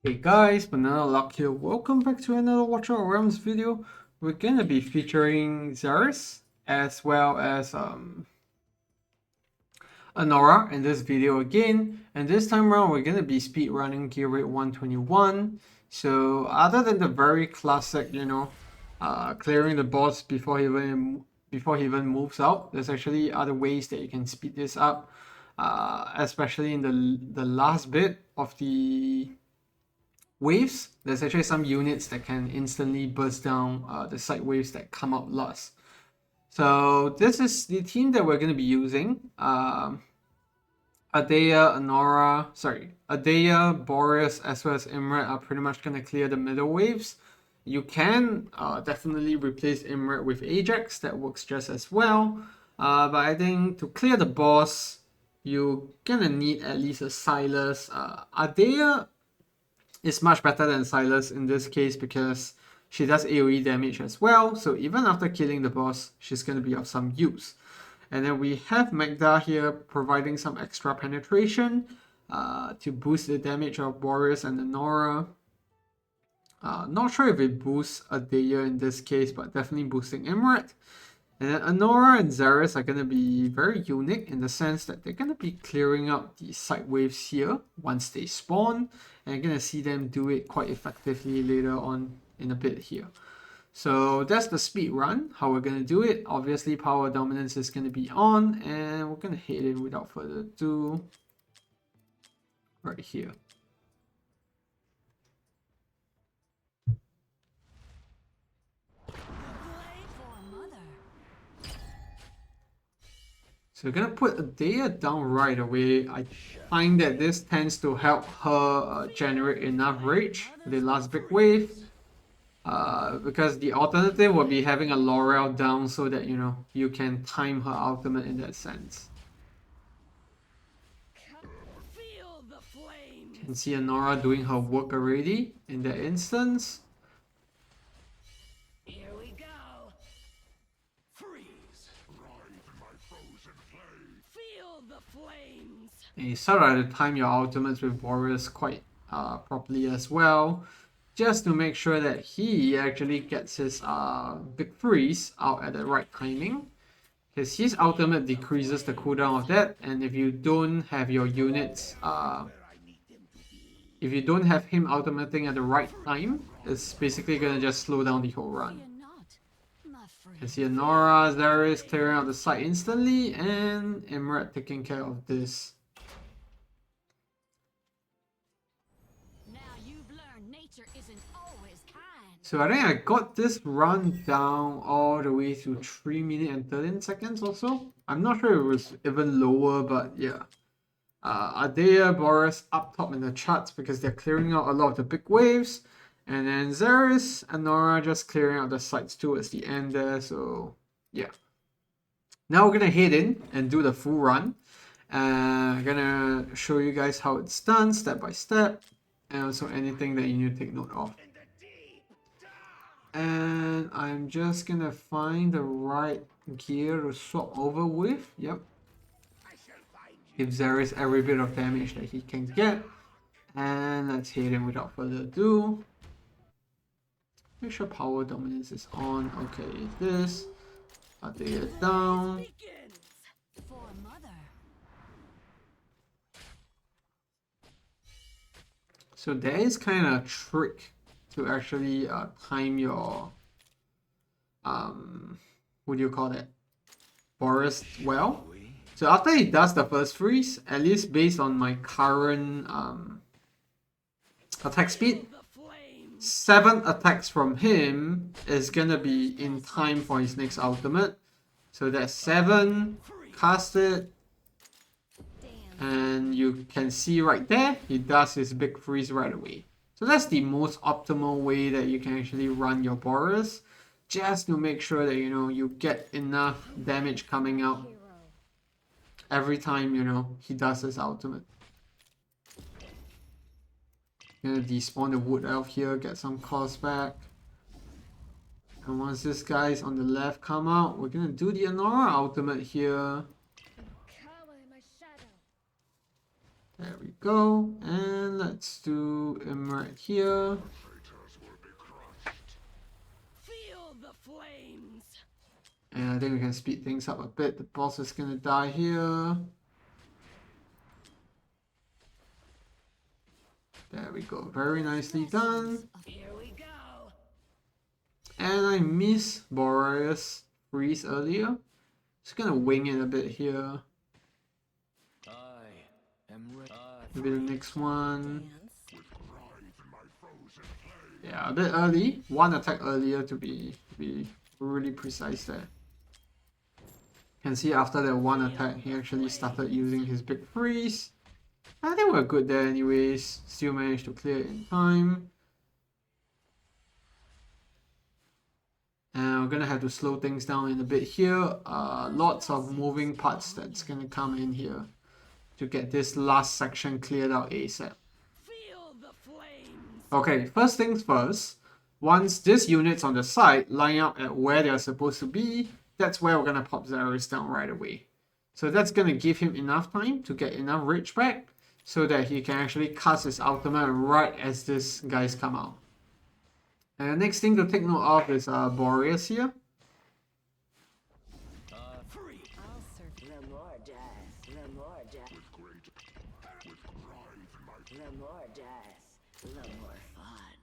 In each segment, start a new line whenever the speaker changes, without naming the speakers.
Hey guys, Banana Luck here. Welcome back to another Watcher of Realms video. We're gonna be featuring Zaris as well as Anora in this video again. And this time around we're gonna be speedrunning GR1-21. So other than the very classic, clearing the boss before he even moves out, there's actually other ways that you can speed this up. Especially in the last bit of the waves. There's actually some units that can instantly burst down the side waves that come out last. So this is the team that we're going to be using. Adea, Boreas, as well as Imret are pretty much going to clear the middle waves. You can definitely replace Imret with Ajax, that works just as well. But I think to clear the boss, you're gonna need at least a Silas. Adea is much better than Silas in this case because she does AoE damage as well. So even after killing the boss, she's going to be of some use. And then we have Magda here providing some extra penetration to boost the damage of Boreas and Anora. Not sure if it boosts Adea in this case, but definitely boosting Imret. And then Anora and Zaris are going to be very unique in the sense that they're going to be clearing up the side waves here once they spawn. And you're going to see them do it quite effectively later on in a bit here. So that's the speed run, how we're going to do it. Obviously, power dominance is going to be on. And we're going to hit it without further ado right here. So we're gonna put Adea down right away. I find that this tends to help her generate enough rage for the last big wave. Because the alternative would be having a Laurel down so that you can time her ultimate in that sense. You can see Anora doing her work already in that instance. And you sort of have to time your ultimates with Boreas quite properly as well, just to make sure that he actually gets his big freeze out at the right timing. Because his ultimate decreases the cooldown of that, and if you don't have your units, if you don't have him ultimating at the right time, it's basically gonna just slow down the whole run. You can see Anora, Zaris clearing out the site instantly, and Imret taking care of this. So I think I got this run down all the way to 3 minutes and 13 seconds or so. I'm not sure if it was even lower, but yeah. Adea, Boreas up top in the charts because they're clearing out a lot of the big waves. And then Zaris and Nora just clearing out the sites towards the end there, so yeah. Now we're gonna head in and do the full run. I'm gonna show you guys how it's done step by step, and also anything that you need to take note of. And I'm just gonna find the right gear to swap over with. Yep. Give Zaris every bit of damage that he can get. And let's hit him without further ado. Make sure power dominance is on. Okay, this. I'll take it down. So there is kind of a trick to actually time your what do you call that, Boreas well. So after he does the first freeze, at least based on my current attack speed, 7 attacks from him is gonna be in time for his next ultimate. So that's 7, cast it, and you can see right there, he does his big freeze right away. So that's the most optimal way that you can actually run your Boreas, just to make sure that you get enough damage coming out every time he does his ultimate. Gonna despawn the wood elf here, get some cost back. And once this guy's on the left come out, we're gonna do the Anora ultimate here. There we go. And let's do him right here.
Feel the flames.
And I think we can speed things up a bit. The boss is gonna die here. There we go. Very nicely done.
Here we go.
And I missed Boreas freeze earlier. Just gonna wing it a bit here. Maybe the next one. Yeah, a bit early. One attack earlier to be really precise there. Can see after that one attack, he actually started using his big freeze. I think we're good there anyways. Still managed to clear it in time. And we're gonna have to slow things down in a bit here. Lots of moving parts that's gonna come in here to get this last section cleared out ASAP.
Feel the flames.
Okay, first things first. Once these units on the side line up at where they're supposed to be, that's where we're gonna pop Zerus down right away. So that's gonna give him enough time to get enough rage back so that he can actually cast his ultimate right as these guys come out. And the next thing to take note of is Boreas here.
Free.
I'll serve the more death, the more death. The more death, the more fun.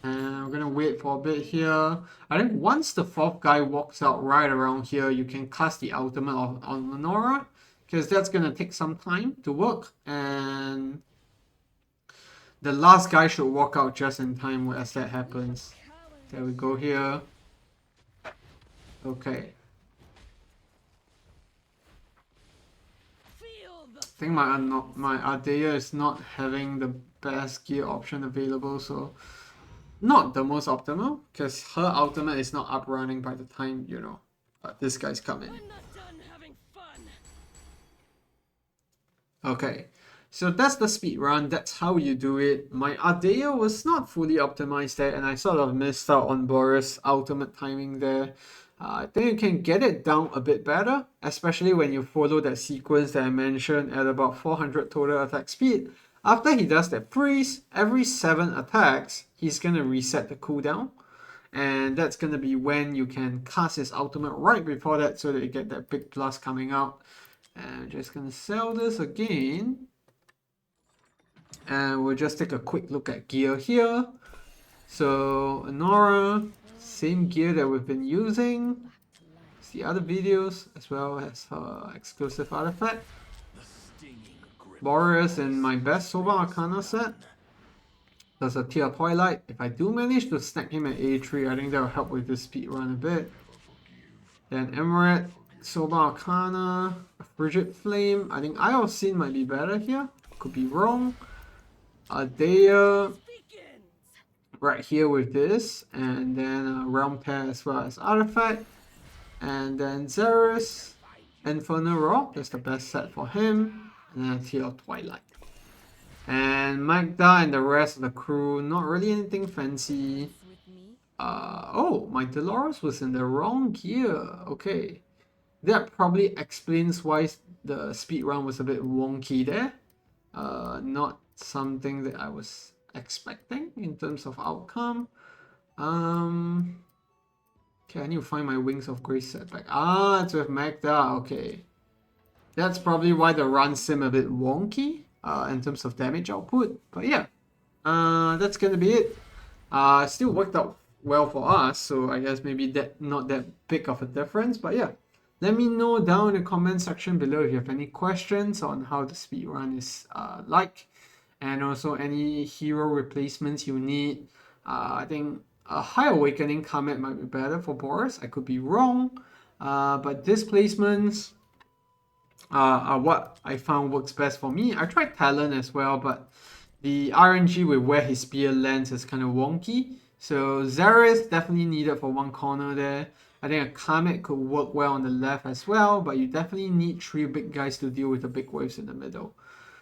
And we're gonna wait for a bit here. I think once the fourth guy walks out right around here, you can cast the ultimate on Lenora, because that's gonna take some time to work. And the last guy should walk out just in time as that happens. There we go here. Okay.
Feel the
I think my Ardea is not having the best gear option available, so not the most optimal, because her ultimate is not up running by the time, you know, this guy's coming.
I'm not done having fun.
Okay, so that's the speed run. That's how you do it. My Ardea was not fully optimized there, and I sort of missed out on Boris' ultimate timing there. I think you can get it down a bit better, especially when you follow that sequence that I mentioned at about 400 total attack speed. After he does that freeze, every 7 attacks, he's gonna reset the cooldown. And that's gonna be when you can cast his ultimate right before that so that you get that big plus coming out. And I'm just gonna sell this again. And we'll just take a quick look at gear here. So Nora, same gear that we've been using. It's the other videos as well as her exclusive artifact. Boreas in my best Soba Arcana set. There's a Tear Twilight. If I do manage to snag him at A3, I think that will help with the speed run a bit. Then Emerald, Soba Arcana, Frigid Flame. I think Eye of Sin might be better here. Could be wrong. Ardea right here with this, and then Realm Tear as well as Artifact, and then Zerus, Infernal Rock, that's the best set for him, and then Tear Twilight. And Magda and the rest of the crew, not really anything fancy. Oh, my Dolores was in the wrong gear. Okay, that probably explains why the speed run was a bit wonky there. Not something that I was expecting in terms of outcome. Okay, I need to find my Wings of Grace setback. Ah, it's with Magda. Okay, that's probably why the run seemed a bit wonky in terms of damage output. But yeah, that's gonna be it. Still worked out well for us, so I guess maybe that not that big of a difference. But yeah, let me know down in the comment section below if you have any questions on how the speedrun is like, and also any hero replacements you need. I think a High Awakening Comet might be better for Boris. I could be wrong, but displacements are what I found works best for me. I tried Talon as well, but the RNG with where his spear lands is kind of wonky. So Zerus definitely needed for one corner there. I think a Comet could work well on the left as well, but you definitely need 3 big guys to deal with the big waves in the middle.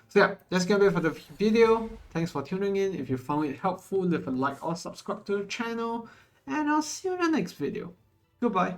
So yeah, that's gonna be it for the video. Thanks for tuning in. If you found it helpful, leave a like or subscribe to the channel, and I'll see you in the next video. Goodbye.